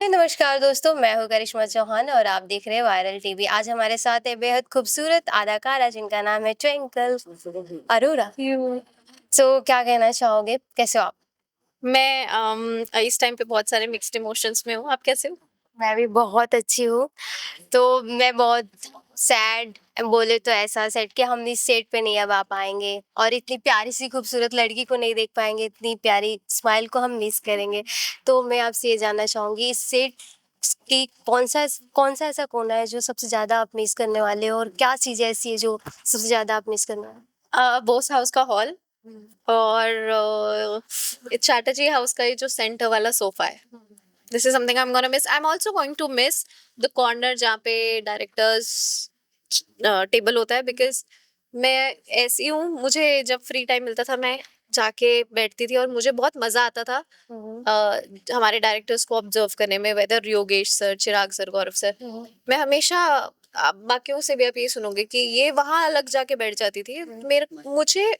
नमस्कार दोस्तों, मैं हूँ करिश्मा चौहान और आप देख रहे हैं वायरल टीवी। आज हमारे साथ है बेहद खूबसूरत अदाकारा जिनका नाम है ट्विंकल अरोरा। सो क्या कहना चाहोगे? कैसे हो आप? मैं इस टाइम पे बहुत सारे मिक्स्ड इमोशंस में हूँ। आप कैसे हो? मैं भी बहुत अच्छी हूँ। तो मैं बहुत सैड बोले तो ऐसा सैड कि हम इस सेट पे नहीं अब आ पाएँगे और इतनी प्यारी सी खूबसूरत लड़की को नहीं देख पाएँगे, इतनी प्यारी स्माइल को हम मिस करेंगे। तो मैं आपसे ये जानना चाहूँगी इस सेट की कौन-सा ऐसा कोना है जो सबसे ज़्यादा आप मिस करने वाले हो और क्या चीज़ ऐसी है जो सबसे ज़्यादा आप मिस करने वाले बोस हाउस का हॉल हो? और चैटर्जी हाउस का ये जो सेंटर वाला सोफा है। This is something I am gonna miss. I am also going to miss the corner जहाँ पे डायरेक्टर्स टेबल होता है, बिकॉज मैं ऐसी हूँ, मुझे जब फ्री टाइम मिलता था मैं जाके बैठती थी और मुझे बहुत मजा आता था हुँ, हमारे डायरेक्टर्स को ऑब्जर्व करने में, वेदर योगेश सर, चिराग सर, गौरव सर। हुँ, मैं हमेशा बाकियों से भी आप ये सुनोगे कि ये वहां अलग जाके बैठ जाती थी। मेरे मुझे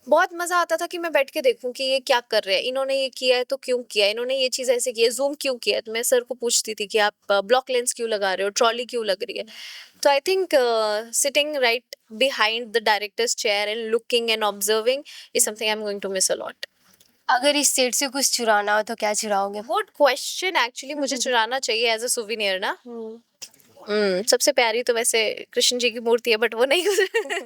बहुत मजा आता था कि मैं बैठ के देखूं कि ये क्या कर रहे हैं, इन्होंने ये किया है तो क्यों किया है, इन्होंने ये चीज ऐसे की है, जूम क्यों किया है। तो मैं सर को पूछती थी कि आप ब्लॉक लेंस क्यों लगा रहे हो, ट्रॉली क्यों लग रही है। तो I think sitting right behind the director's chair and looking and observing is something I'm going to miss a lot. अगर इस सेट से कुछ चुराना हो तो क्या चुराओगे? Good question, actually मुझे चुराना चाहिए एज अ सुविनियर ना। हुँ, सबसे प्यारी तो वैसे कृष्ण जी की मूर्ति है, बट वो नहीं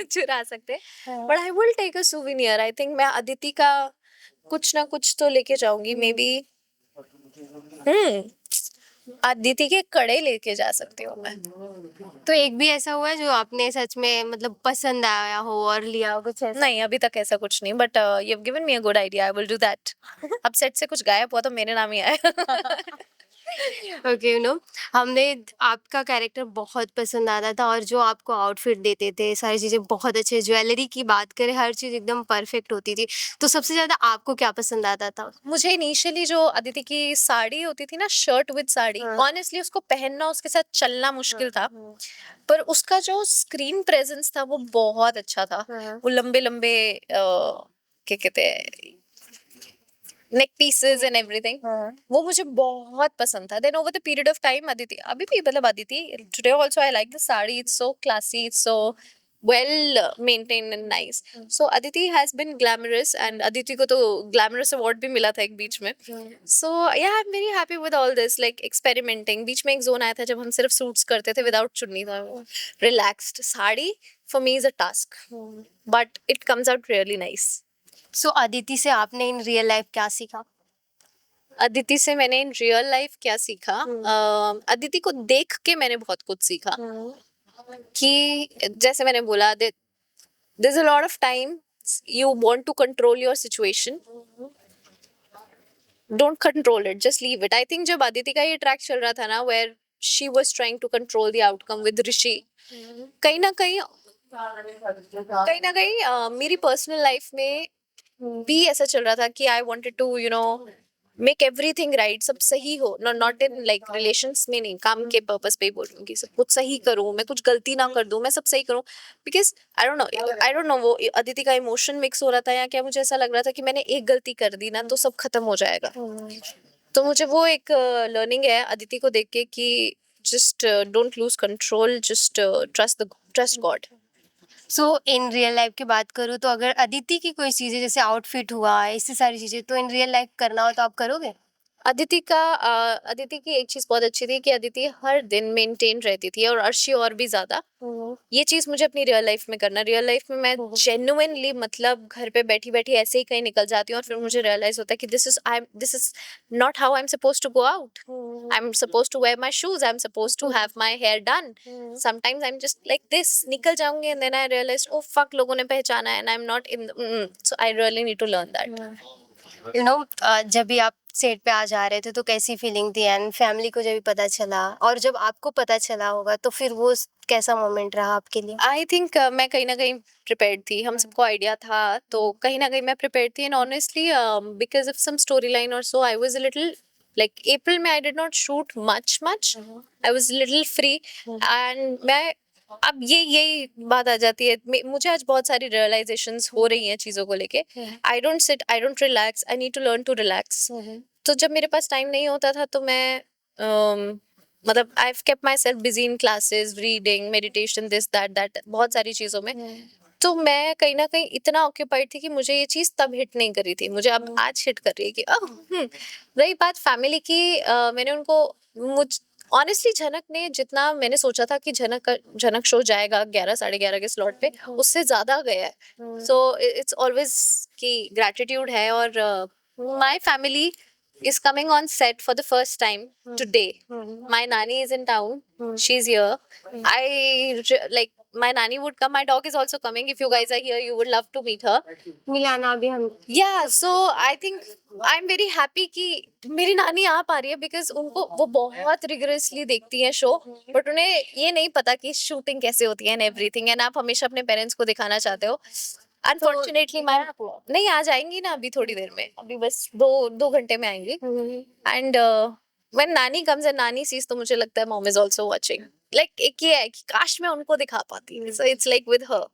चुरा सकते। हाँ। But I will take a souvenir. I think मैं अदिति का कुछ ना कुछ तो लेके जाऊंगी, मे बी। अदिति के कड़े लेके जा सकती हूँ मैं। तो एक भी ऐसा हुआ है जो आपने सच में मतलब पसंद आया हो और लिया हो कुछ ऐसा? नहीं, अभी तक ऐसा कुछ नहीं, but you have given me a good idea, I will do that. अब सेट से कुछ गायब हुआ तो मेरे नाम ही आया। ओके हमने आपका कैरेक्टर बहुत पसंद आता था और जो आपको आउटफिट देते थे, सारी चीज़ें बहुत अच्छे ज्वेलरी की बात करें, हर चीज़ एकदम परफेक्ट होती थी। तो सबसे ज़्यादा आपको क्या पसंद आता था? मुझे इनिशियली जो अदिति की साड़ी होती थी ना, शर्ट विद साड़ी, हाँ, ऑनेस्टली उसको पहनना, उसके साथ चलना हाँ, मुश्किल था। हाँ, पर उसका जो स्क्रीन प्रेजेंस था वो बहुत अच्छा था। हाँ, वो लंबे लंबे क्या कहते हैं, नेक पीसेस एंड एवरीथिंग, हाँ। वो मुझे बहुत पसंद था। Then over the period of time Aditi, अभी भी मतलब Aditi today also I like the sari, it's so classy, it's so well maintained and nice. So Aditi has been glamorous, and Aditi को तो glamorous award भी मिला था एक बीच में. So yeah, I'm very happy with all this, like experimenting. बीच में एक zone आया था जब हम सिर्फ सूट्स करते थे विदाउट चुन्नी, था relaxed. Sari for me is a task, but it comes out really nice. सो अदिति से आपने इन रियल लाइफ क्या सीखा? अदिति से मैंने इन रियल लाइफ क्या सीखा? अदिति को देख के मैंने बहुत कुछ सीखा कि जैसे मैंने बोला, there's a lot of time you want to control your situation, don't control it, just leave it. I think जब अदिति का ये ट्रैक चल रहा था ना, where she was trying to control the outcome with ऋषि, कहीं ना कहीं मेरी पर्सनल लाइफ में भी ऐसा चल रहा था कि I wanted to make everything right, सब सही हो, नॉट इन लाइक रिलेशंस में, नहीं, काम के पर्पस पे ही बोल रही हूँ कि सब कुछ सही करूँ, मैं कुछ गलती ना कर दूँ, मैं सब सही करूँ। बिकॉज आई डोंट नो वो अदिति का इमोशन मिक्स हो रहा था या क्या, मुझे ऐसा लग रहा था कि मैंने एक गलती कर दी ना तो सब खत्म हो जाएगा। तो मुझे वो एक लर्निंग है अदिति को देख के कि just don't lose control, just trust God. So in real life की बात करूँ तो अगर अदिति की कोई चीज़ें जैसे आउटफिट हुआ, ऐसी सारी चीज़ें तो इन रियल लाइफ करना हो तो आप करोगे? अदिति की एक चीज बहुत अच्छी थी कि अदिति हर दिन मेंटेन रहती थी, और अर्शी और भी ज्यादा। ये चीज मुझे अपनी रियल लाइफ में करना, रियल लाइफ में मैं जेन्युइनली मतलब घर पे बैठी बैठी ऐसे ही कहीं निकल जाती हूँ और फिर मुझे रियलाइज होता है कि this is not how I am suppose to go out. I am suppose to wear my shoes, I am suppose to have my hair done. Sometimes I am just like this, निकल जाऊंगी and then I realise oh fuck, लोगों ने पहचाना है and I am not in. So I really need to learn that. जब भी आप set पे आ जा रहे थे तो कैसी फीलिंग थी एंड फैमिली को जब भी पता चला और जब आपको पता चला होगा तो फिर वो कैसा मोमेंट रहा आपके लिए? आई थिंक मैं कहीं ना कहीं प्रिपेयर्ड थी, हम सबको आइडिया था, तो कहीं ना कहीं मैं प्रिपेयर्ड थी। And honestly because of some story line और so I was a little like, April में I did not shoot much, I was little free. And मैं अब यही बात आ जाती है, मुझे आज बहुत सारी रियलाइजेशंस हो रही हैं चीजों को लेके। I don't sit, I don't relax, I need to learn to relax. तो जब मेरे पास टाइम नहीं होता था तो मैं मतलब I have kept my self busy in classes, reading, meditation, this that बहुत सारी चीजों में। तो मैं कहीं ना कहीं इतना ऑक्यूपाइड थी कि मुझे ये चीज तब हिट नहीं करी थी, मुझे अब आज हिट कर रही है कि रही बात फैमिली की, मैंने उनको, मुझ ऑनेस्टली झनक ने जितना मैंने सोचा था कि झनक शो जाएगा 11 साढ़े 11 के स्लॉट पे, उससे ज्यादा गया है। सो इट्स ऑलवेज कि ग्रैटिट्यूड है। और my family is coming on set for the first time today. My nanny is in town. She's here. Like my nanny would come. My dog is also coming. If you guys are here, you would love to meet her. मिलाना भी हम Yeah, so I think I'm very happy कि मेरी नानी आ पा रही है, because उनको वो बहुत रिगरसली देखती है शो, बट उन्हें ये नहीं पता कि शूटिंग कैसे होती है एंड एवरीथिंग, एंड आप हमेशा अपने पेरेंट्स को दिखाना चाहते हो। अनफॉर्चुनेटली मैं नहीं आ जाएंगी ना अभी थोड़ी देर में, अभी बस 2 घंटे में आएंगी। एंड व्हेन नानी कम्स एंड नानी सीज, तो मुझे लगता है mom is also watching. Like एक ये है कि काश मैं उनको दिखा पाती, so it's like with her.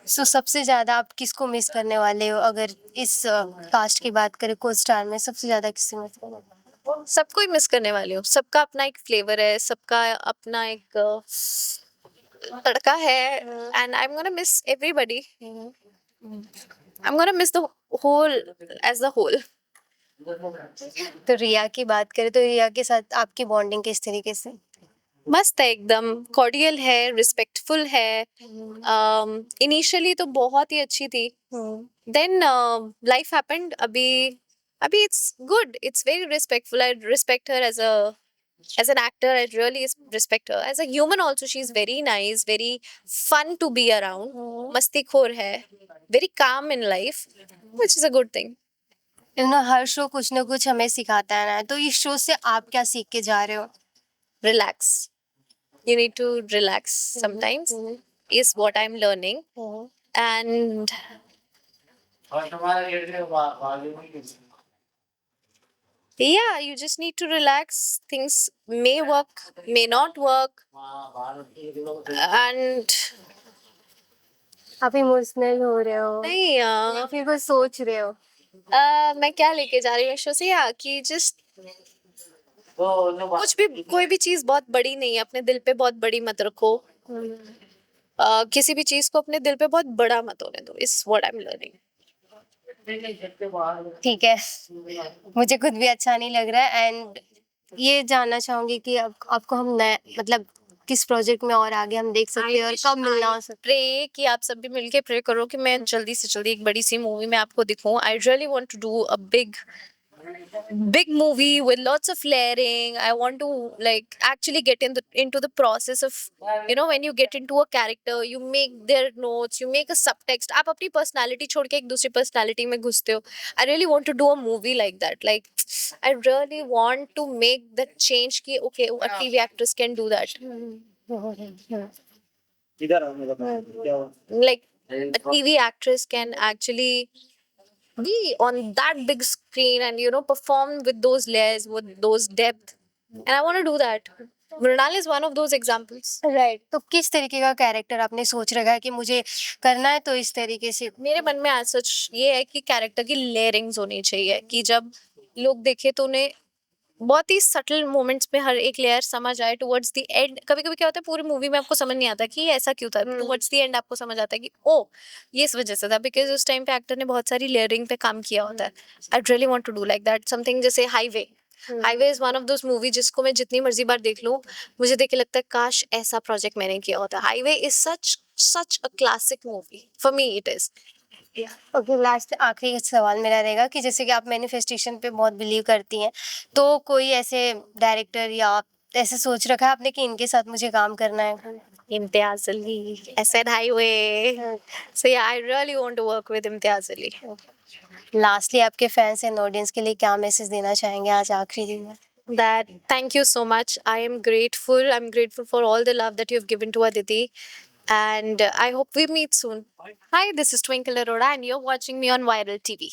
So सबसे ज्यादा आप किसको मिस करने वाले हो? अगर इस कास्ट की बात करें, को स्टार में सबसे ज्यादा किससे मिस करने वाले हो? सबको ही मिस करने वाली हूँ। सबका अपना एक फ्लेवर है, सबका अपना एक तड़का है, and I am gonna miss everybody. I am gonna miss the whole edge the whole. तो रिया की बात करें तो रिया के साथ आपकी बॉन्डिंग किस तरीके से? मस्त है, एकदम कॉर्डियल है, रिस्पेक्टफुल है। इनिशियली तो बहुत ही अच्छी थी, देन लाइफ हैपेंड। अभी it's good, it's very respectful. I respect her as an actor. I really respect her as a human also. She's very nice, very fun to be around. मस्तीखोर है, very calm in life, which is a good thing. Her show कुछ ना कुछ हमें सिखाता है ना, तो इस शो से आप क्या सीख के जा रहे हो? Relax. You need to relax sometimes, is what I'm learning. And yeah, you just need to relax. Things may work, may not work. And आप इमोशनल हो रहे हो नहीं, या फिर कुछ सोच रहे हो? मैं क्या लेके जा रही हूँ शो से, या कि जस्ट कुछ भी, कोई भी चीज बहुत बड़ी नहीं है, अपने दिल पे बहुत बड़ी मत रखो। किसी भी चीज को अपने दिल पे बहुत बड़ा मत होने दो, is what I am learning. ठीक है, मुझे खुद भी अच्छा नहीं लग रहा है। एंड ये जानना चाहूंगी कि आपको हम नए मतलब किस प्रोजेक्ट में और आगे हम देख सकते हैं और कब मिलना हो सकता प्रे कि आप सब भी मिलके प्रे करो कि मैं जल्दी से जल्दी एक बड़ी सी मूवी में आपको दिखूं। I really want to do a big movie with lots of layering. I want to like actually get into the process of, when you get into a character, you make their notes, you make a subtext. आप अपनी personality छोड़ के एक दूसरी personality में घुसते हो. I really want to do a movie like that. Like I really want to make that change कि okay, a TV actress can do that. Like a TV actress can actually be on that big screen and perform with those layers, with those depth, and I want to do that. Mrinal is one of those examples. Right. तो किस तरीके का character आपने सोच रखा है कि मुझे करना है, तो इस तरीके से? मेरे मन में आज सच ये है कि कैरेक्टर की लेयरिंग्स होनी चाहिए, कि जब लोग देखे तो उन्हें बहुत ही सटल मोमेंट्स में हर एक लेयर समझ आए। टुवर्ड्स द एंड कभी कभी क्या होता है, पूरी मूवी में आपको समझ नहीं आता कि ये ऐसा क्यों था, टुवर्ड्स द एंड आपको समझ आता है कि ओ ये इस वजह से था, बिकॉज उस टाइम पे एक्टर ने बहुत सारी लेयरिंग पे काम किया होता है। I really want to do like that something. जैसे Highway is one of those movie जिसको मैं जितनी मर्जी बार देख लूं, मुझे देख के लगता है काश ऐसा प्रोजेक्ट मैंने किया होता। Highway is such a classic movie for me, it is. Okay, last आखिरी सवाल मेरा रहेगा कि जैसे कि आप मैनिफेस्टेशन पे बहुत बिलीव करती हैं, तो कोई ऐसे डायरेक्टर या ऐसे सोच रखा है आपने कि इनके साथ मुझे काम करना है? इम्तियाज अली, एसएन Highway. So yeah, I really want to work with Imtiaz Ali. Lastly आपके फैंस एंड ऑडियंस के लिए क्या मैसेज देना चाहेंगे आज आखिरी दिन में? That thank you so much. I am grateful. I'm grateful for all the love that you've given to Aditi, and I hope we meet soon. Hi, this is Twinkle Arora, and you're watching me on Viral TV.